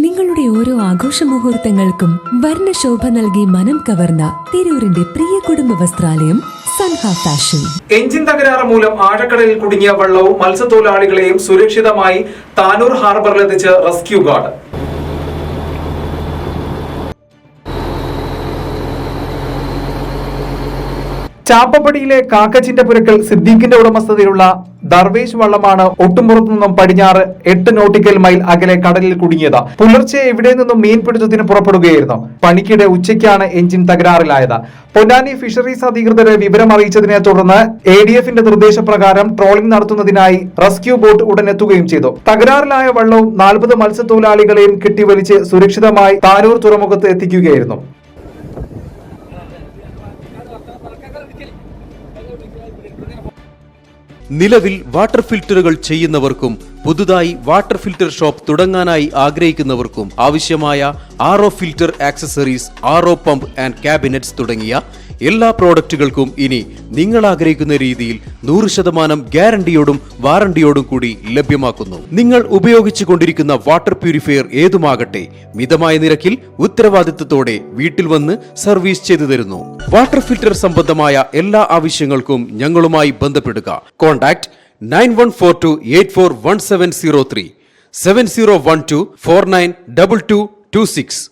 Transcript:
നിങ്ങളുടെ ഓരോ ആഘോഷ മുഹൂർത്തങ്ങൾക്കും വർണ്ണശോഭ നൽകി മനം കവർന്ന തിരൂരിന്റെ പ്രിയ കുടുംബ വസ്ത്രാലയം സൻഹ ഫാഷൻ. എഞ്ചിൻ തകരാറ് മൂലം ആഴക്കടലിൽ കുടുങ്ങിയ വള്ളവും മത്സ്യത്തൊഴിലാളികളെയും സുരക്ഷിതമായി താനൂർ ഹാർബറിലെത്തിച്ച് റെസ്ക്യൂ ഗാർഡ്. ചാപ്പപ്പടിയിലെ കാക്കച്ചിന്റെ സിദ്ദീഖിന്റെ ഉടമസ്ഥതയിലുള്ള ദർവേശ് വള്ളമാണ് ഒട്ടുംപുറത്തു നിന്നും പടിഞ്ഞാറ് 8 നോട്ടിക്കൽ മൈൽ അകലെ കടലിൽ കുടുങ്ങിയത്. പുലർച്ചെ ഇവിടെ നിന്നും മീൻ പിടുത്തത്തിന് പുറപ്പെടുകയായിരുന്നു. പണിക്കിടെ ഉച്ചയ്ക്കാണ് എഞ്ചിൻ തകരാറിലായത്. പൊന്നാനി ഫിഷറീസ് അധികൃതരെ വിവരം അറിയിച്ചതിനെ തുടർന്ന് ADFന്റെ നിർദ്ദേശപ്രകാരം ട്രോളിംഗ് നടത്തുന്നതിനായി റെസ്ക്യൂ ബോട്ട് ഉടൻ എത്തുകയും ചെയ്തു. തകരാറിലായ വള്ളവും 40 മത്സ്യത്തൊഴിലാളികളെയും കെട്ടിവലിച്ച് സുരക്ഷിതമായി താനൂർ തുറമുഖത്ത് എത്തിക്കുകയായിരുന്നു. നിലവിൽ വാട്ടർ ഫിൽറ്ററുകൾ ചെയ്യുന്നവർക്കും പുതുതായി വാട്ടർ ഫിൽറ്റർ ഷോപ്പ് തുടങ്ങാനായി ആഗ്രഹിക്കുന്നവർക്കും ആവശ്യമായ RO filter accessories, RO pump and cabinets തുടങ്ങിയ എല്ലാ പ്രോഡക്റ്റുകൾക്കും ഇനി നിങ്ങൾ ആഗ്രഹിക്കുന്ന രീതിയിൽ 100% ഗ്യാരണ്ടിയോടും വാറണ്ടിയോടും കൂടി ലഭ്യമാക്കുന്നു. നിങ്ങൾ ഉപയോഗിച്ചു കൊണ്ടിരിക്കുന്ന വാട്ടർ പ്യൂരിഫയർ ഏതുമാകട്ടെ, മിതമായ നിരക്കിൽ ഉത്തരവാദിത്തത്തോടെ വീട്ടിൽ വന്ന് സർവീസ് ചെയ്തു തരുന്നു. വാട്ടർ ഫിൽറ്റർ സംബന്ധമായ എല്ലാ ആവശ്യങ്ങൾക്കും ഞങ്ങളുമായി ബന്ധപ്പെടുക. കോൺടാക്ട് 9142841703 7012492226.